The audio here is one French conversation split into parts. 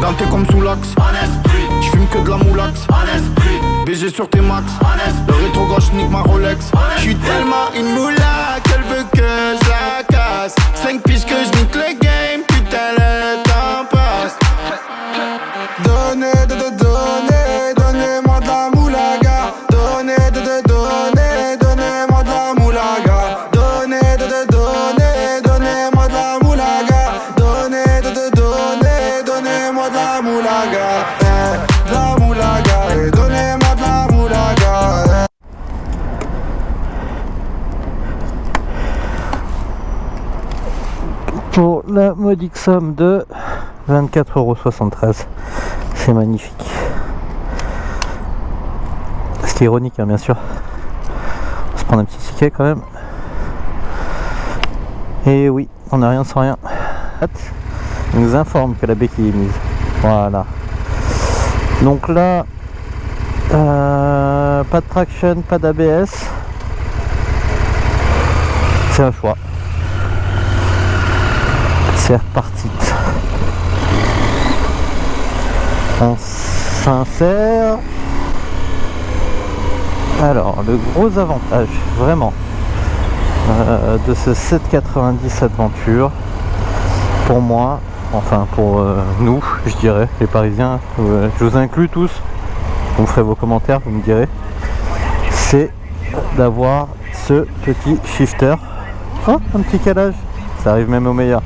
Ganté comme sous l'axe. J'fume que de la moulax. BG sur tes max. Le rétro gauche nique ma Rolex. J'suis tellement une moula qu'elle veut que je la casse. 5 piges que je nique le game. Putain le temps passe. Donnez-moi de la moulaga. Donnez-moi de la moulaga. Donnez-moi de la moulaga. Donnez-moi de la moulaga. De la moulaga. Donnez-moi de la moulaga. Pour la modique somme de 24,73 €. C'est magnifique. C'est ironique, hein, bien sûr. On va se prendre un petit ticket quand même. Et oui, on n'a rien sans rien. Il nous informe que la béquille est mise. Voilà. Donc là, pas de traction, pas d'ABS. C'est un choix. C'est reparti. On s'insère. Alors, le gros avantage, vraiment, de ce 790 Adventure, pour moi, enfin pour nous, je dirais, les Parisiens, je vous inclus tous, vous ferez vos commentaires, vous me direz, c'est d'avoir ce petit shifter. Oh, un petit calage, ça arrive même au meilleur.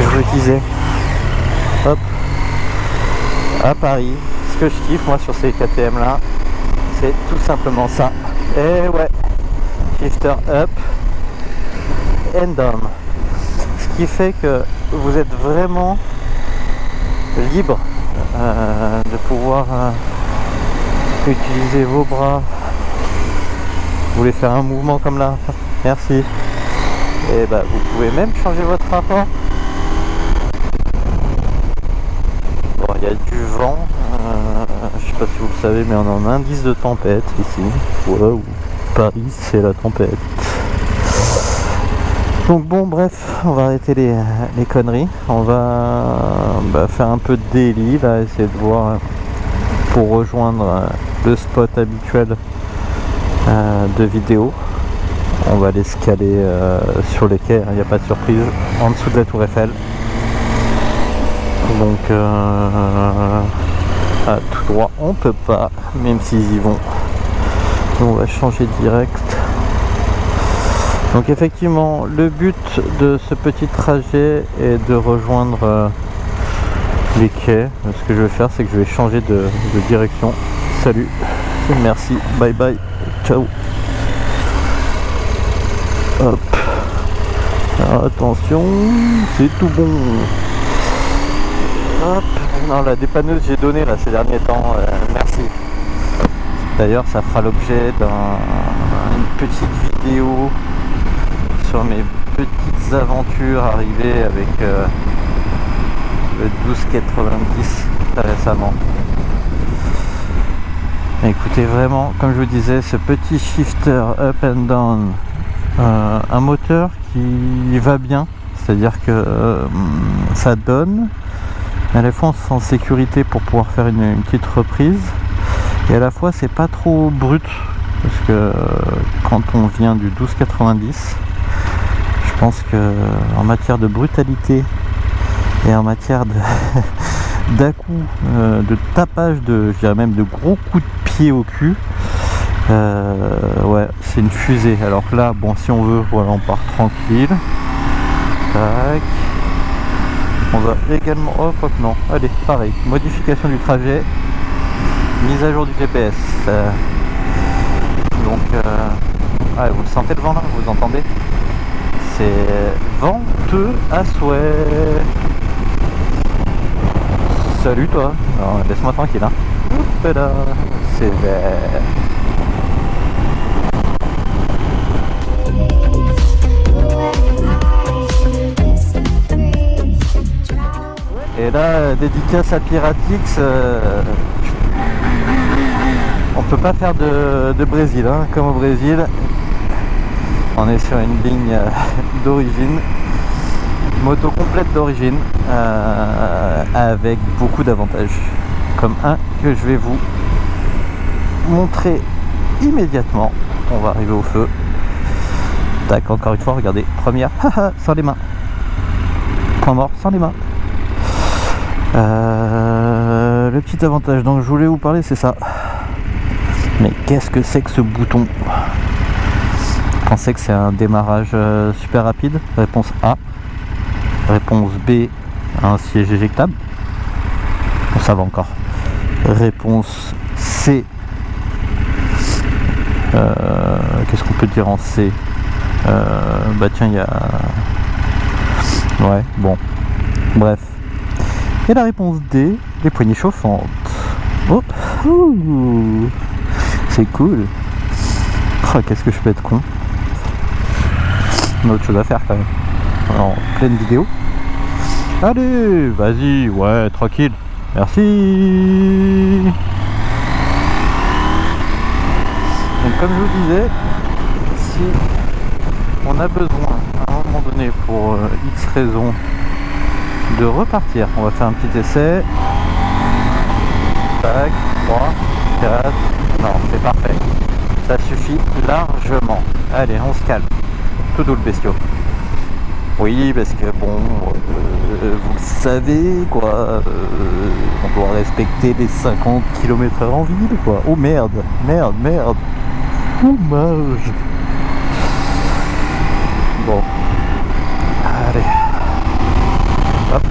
Je vous le disais, hop, à Paris, ce que je kiffe moi sur ces KTM là, c'est tout simplement ça. Et ouais, shifter up and down, ce qui fait que vous êtes vraiment libre de pouvoir utiliser vos bras. Vous voulez faire un mouvement comme là, merci, et bah vous pouvez même changer votre rapport. Bon, il y a du vent, je sais pas si vous le savez, mais on est en indice de tempête ici. Wow, Paris c'est la tempête. Donc bon, bref, on va arrêter les conneries. On va faire un peu de daily là, essayer de voir pour rejoindre le spot habituel de vidéo. On va aller se caler sur les quais, il n'y a pas de surprise, en dessous de la tour Eiffel. Donc à tout droit on peut pas, même s'ils y vont. On va changer direct. Donc effectivement, le but de ce petit trajet est de rejoindre les quais. Ce que je vais faire, c'est que je vais changer de direction. Salut, merci, bye bye, ciao. Hop. Alors, attention, c'est tout bon. Hop. Non, la dépanneuse j'ai donné là ces derniers temps, merci. D'ailleurs, ça fera l'objet d'une petite vidéo sur mes petites aventures arrivées avec le 1290 très récemment. Écoutez, vraiment, comme je vous disais, ce petit shifter up and down, un moteur qui va bien, c'est-à-dire que ça donne, à la fois on se sent en sécurité pour pouvoir faire une petite reprise, et à la fois c'est pas trop brut, parce que quand on vient du 1290, je pense que en matière de brutalité et en matière d'à-coup, de tapage, je dirais même de gros coups de pied au cul, ouais, c'est une fusée. Alors que là, bon, si on veut, voilà, on part tranquille. Tac. On va également, oh quoi que non, allez, pareil, modification du trajet, mise à jour du GPS. Donc ah, vous le sentez le vent là, vous entendez, c'est venteux à souhait. Salut toi, laisse-moi tranquille hein. Là, c'est vert. Et là, dédicace à Piratix, on peut pas faire de Brésil, hein, comme au Brésil. On est sur une ligne d'origine. Moto complète d'origine, avec beaucoup d'avantages, comme un que je vais vous montrer immédiatement. On va arriver au feu. Tac, encore une fois, regardez, première, sans les mains. Point mort, sans les mains. Le petit avantage dont je voulais vous parler, c'est ça. Mais qu'est-ce que c'est que ce bouton? Vous pensez que c'est un démarrage super rapide? Réponse A. Réponse B, un siège éjectable. Bon, ça va encore. Réponse C. Qu'est-ce qu'on peut dire en C? Bah tiens, il y a... Ouais, bon. Bref. Et la réponse D, les poignées chauffantes. Oh, c'est cool. Oh, qu'est-ce que je peux être con. On a autre chose à faire quand même. En pleine vidéo. Allez, vas-y, ouais, tranquille. Merci. Donc comme je vous disais, si on a besoin à un moment donné pour X raisons de repartir, on va faire un petit essai. Tac, 3, 4, non, c'est parfait. Ça suffit largement. Allez, on se calme. Tout doux le bestiau. Oui, parce que bon, vous le savez, quoi, on doit respecter les 50 km/h en ville, quoi. Oh merde, merde, merde. Dommage. Bon. Allez. Hop.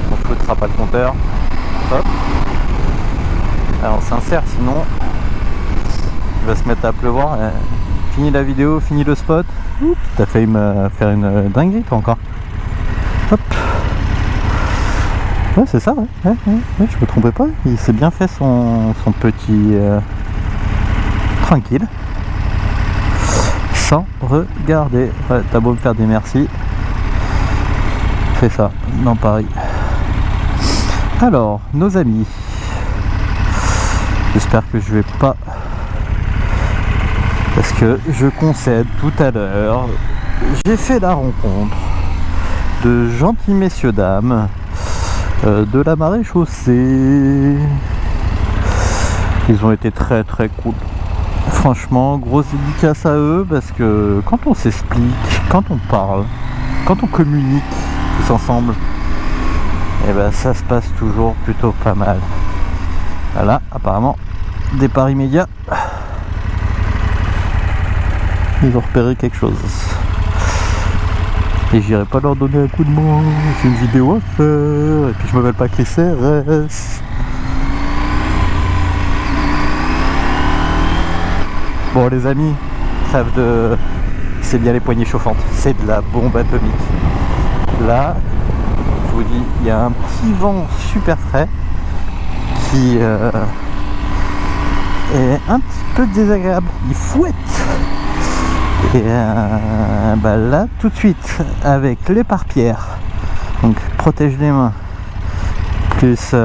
On ne foutra pas le compteur. Hop. Alors on s'insère, sinon il va se mettre à pleuvoir. Fini la vidéo, fini le spot. T'as failli me faire une dinguerie toi encore. Hop. Ouais, c'est ça, ouais. Ouais, je me trompais pas. Il s'est bien fait son petit tranquille. Sans regarder. Ouais, t'as beau me faire des merci. C'est ça, dans Paris. Alors, nos amis. J'espère que je vais pas... Parce que je concède tout à l'heure, j'ai fait la rencontre de gentils messieurs dames de la marée chaussée. Ils ont été très très cool. Franchement, grosse dédicace à eux parce que quand on s'explique, quand on parle, quand on communique tous ensemble, et ben ça se passe toujours plutôt pas mal. Voilà, apparemment, départ immédiat. Ils ont repéré quelque chose. Et j'irai pas leur donner un coup de main. J'ai une vidéo à faire. Et puis je m'appelle pas Chris RS. Bon les amis, trêve de... C'est bien les poignées chauffantes. C'est de la bombe atomique. Là, je vous dis, il y a un petit vent super frais qui est un petit peu désagréable. Il fouette. Et bah là tout de suite avec l'éparpillère, donc protège les mains, plus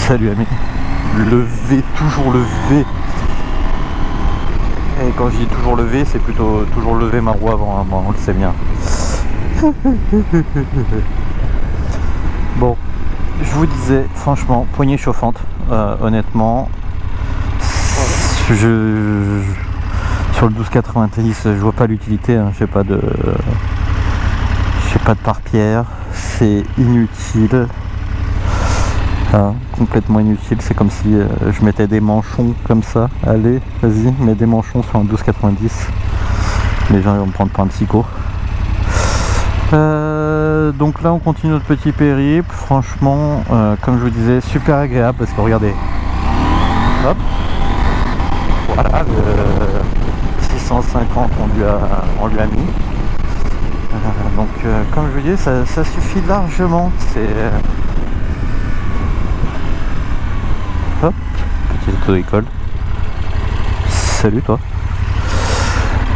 salut ami, le V, toujours le V, et quand je dis toujours le V, c'est plutôt toujours lever ma roue avant, hein, bon, on le sait bien. Bon, je vous disais franchement, poignée chauffante, honnêtement. Sur le 1290, je vois pas l'utilité, hein. J'ai pas de pare-pierre, c'est inutile, hein, complètement inutile. C'est comme si je mettais des manchons comme ça. Allez, vas-y, mets des manchons sur un 1290. Les gens ils vont me prendre pour un psycho. Donc là on continue notre petit périple. Franchement, comme je vous disais, super agréable parce que regardez, hop. Voilà, 650 on lui a mis. Donc comme je vous disais, ça suffit largement. C'est hop, petite auto-école. Salut toi.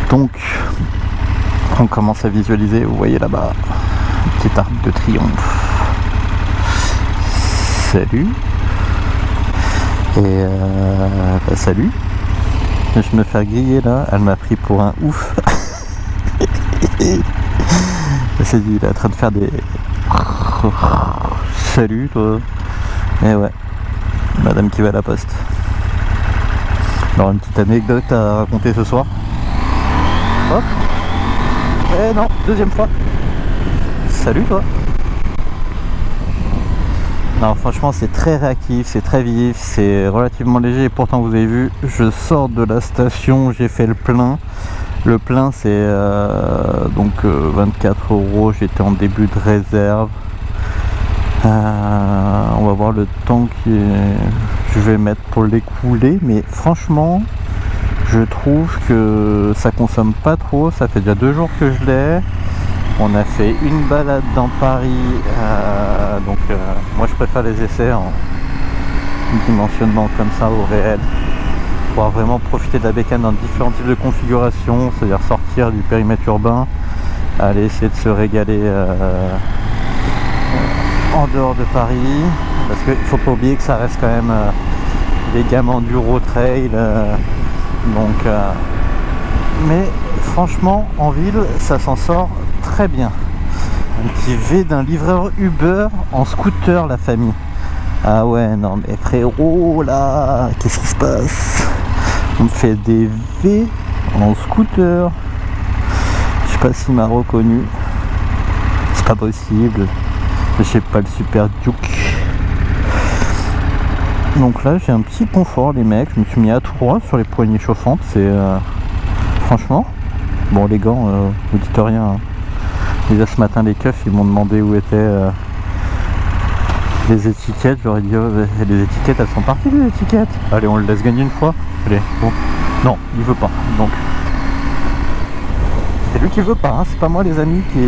Donc on commence à visualiser, vous voyez là-bas, petit arc de triomphe. Salut. Et bah, salut. Je me fais griller là, elle m'a pris pour un ouf. C'est dit, il est en train de faire des... Salut toi. Et ouais, madame qui va à la poste. Alors une petite anecdote à raconter ce soir. Hop. Eh non, deuxième fois. Salut toi. Non, franchement c'est très réactif, c'est très vif, c'est relativement léger et pourtant vous avez vu, je sors de la station, j'ai fait le plein. Le plein c'est donc 24 €, j'étais en début de réserve. On va voir le temps que je vais mettre pour l'écouler, mais franchement je trouve que ça consomme pas trop, ça fait déjà 2 jours que je l'ai. On a fait une balade dans Paris, donc moi je préfère les essais en dimensionnement comme ça au réel, pour vraiment profiter de la bécane dans différents types de configurations, c'est-à-dire sortir du périmètre urbain, aller essayer de se régaler en dehors de Paris, parce qu'il faut pas oublier que ça reste quand même des gammes enduro trail, donc mais franchement en ville ça s'en sort très bien. Un petit V d'un livreur Uber en scooter la famille. Ah ouais non mais frérot là, qu'est-ce qui se passe? On fait des V en scooter. Je sais pas s'il m'a reconnu. C'est pas possible. J'ai pas le super Duke. Donc là j'ai un petit confort les mecs. Je me suis mis à 3 sur les poignées chauffantes. C'est franchement. Bon les gants, vous dites rien. Hein. Déjà ce matin les keufs ils m'ont demandé où étaient les étiquettes. Je leur ai dit oh, les étiquettes elles sont parties les étiquettes. Allez on le laisse gagner une fois. Allez bon. Non il veut pas. Donc c'est lui qui veut pas. Hein. C'est pas moi les amis qui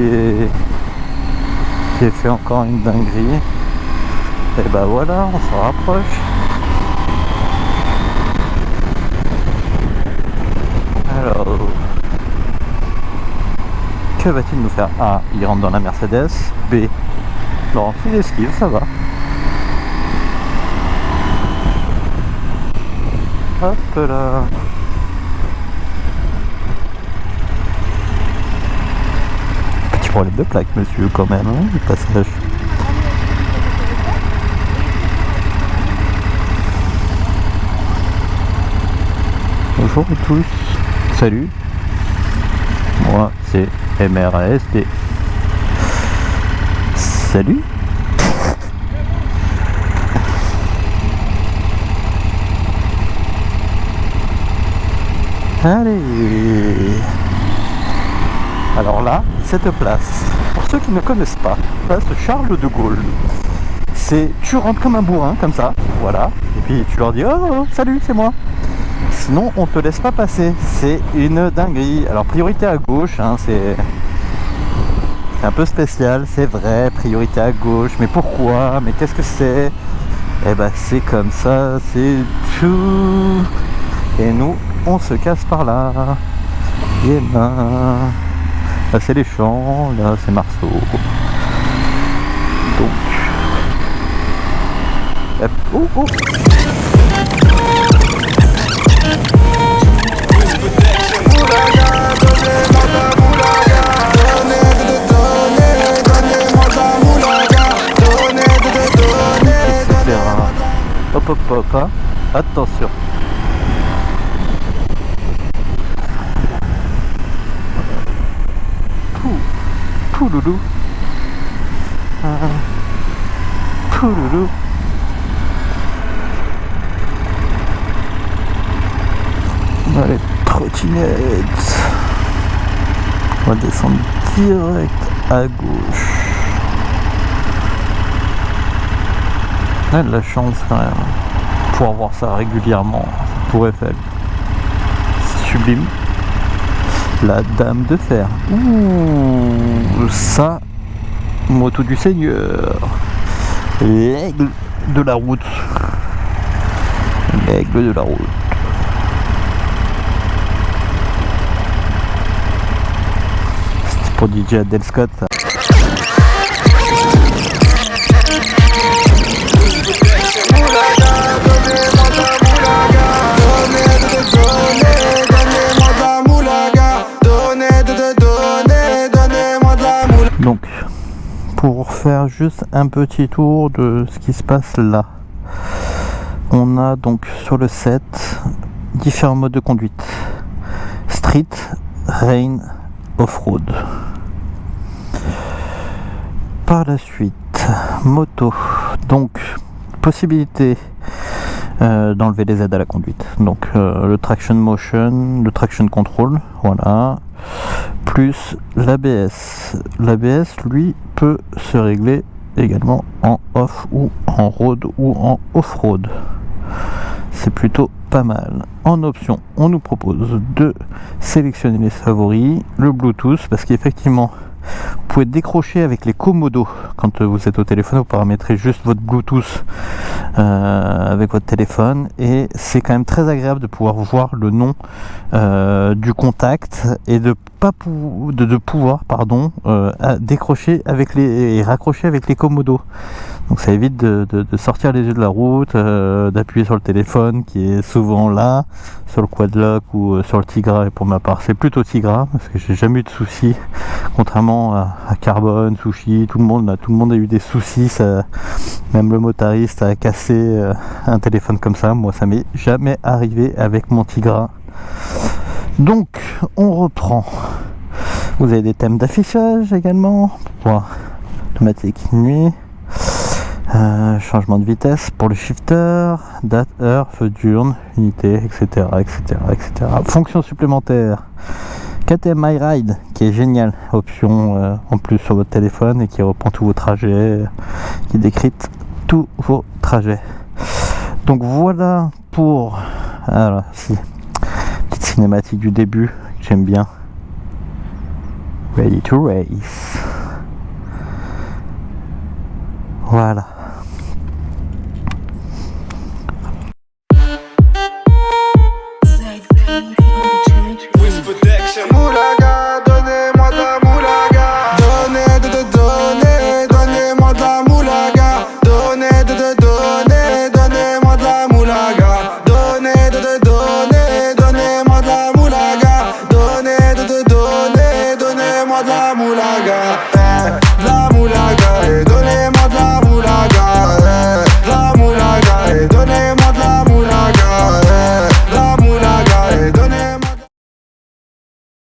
ai fait encore une dinguerie. Et bah voilà on s'en rapproche. Alors que va-t-il nous faire? A. Il rentre dans la Mercedes. B. Non, s'il esquive, ça va. Hop là. Petit problème de plaque, monsieur, quand même, hein, le passage. Bonjour à tous. Salut. Moi, c'est MRASD. Salut. Allez. Alors là, cette place, pour ceux qui ne connaissent pas, place Charles de Gaulle. C'est, tu rentres comme un bourrin, comme ça, voilà, et puis tu leur dis oh salut, c'est moi. Sinon on te laisse pas passer, c'est une dinguerie. Alors priorité à gauche, hein, c'est un peu spécial, c'est vrai, priorité à gauche, mais pourquoi? Mais qu'est-ce que c'est? Eh ben c'est comme ça, c'est tout. Et nous, on se casse par là. Et ben, là c'est les champs, là c'est Marceau. Donc, hop, oh, oh. Hop hop hop, hein. Attention. Pouloulou. Pouloulou. Allez, trottinette. On va descendre direct à gauche. On a de la chance quand même. Pour voir ça régulièrement, pour Eiffel. Sublime. La Dame de Fer. Ouh, ça, moto du Seigneur. L'aigle de la route. L'aigle de la route. C'était pour DJ Adel Scott. Ça. pour faire juste un petit tour de ce qui se passe là. On a donc sur le set différents modes de conduite: street, rain, off-road. Par la suite, moto, donc possibilité d'enlever les aides à la conduite, donc le traction motion, le traction control, voilà, plus l'ABS. L'ABS lui peut se régler également en off ou en road ou en off-road. C'est plutôt pas mal. En option, on nous propose de sélectionner les favoris, le Bluetooth, parce qu'effectivement vous pouvez décrocher avec les commodos. Quand vous êtes au téléphone, vous paramétrez juste votre Bluetooth avec votre téléphone, et c'est quand même très agréable de pouvoir voir le nom du contact et de pouvoir décrocher avec et raccrocher avec les commodos. Donc ça évite de sortir les yeux de la route, d'appuyer sur le téléphone qui est souvent là, sur le Quadlock ou sur le Tigra. Et pour ma part, c'est plutôt Tigra parce que j'ai jamais eu de soucis, contrairement à Carbone, Sushi, tout le monde a eu des soucis. Même le motariste a cassé un téléphone comme ça. Moi, ça m'est jamais arrivé avec mon Tigra. Donc, on reprend. Vous avez des thèmes d'affichage également pour automatique nuit. Changement de vitesse pour le shifter, date, heure, feu diurne, unité, etc. Fonction supplémentaire, KTM My Ride, qui est génial, option en plus sur votre téléphone et qui reprend tous vos trajets, qui décrypte tous vos trajets. Donc voilà pour petite cinématique du début que j'aime bien. Ready to race. Voilà. Moulaga, donnez-moi de la moulaga. Donnez-moi de la moulaga. Donnez-moi de la moulaga. Donnez-moi de la moulaga.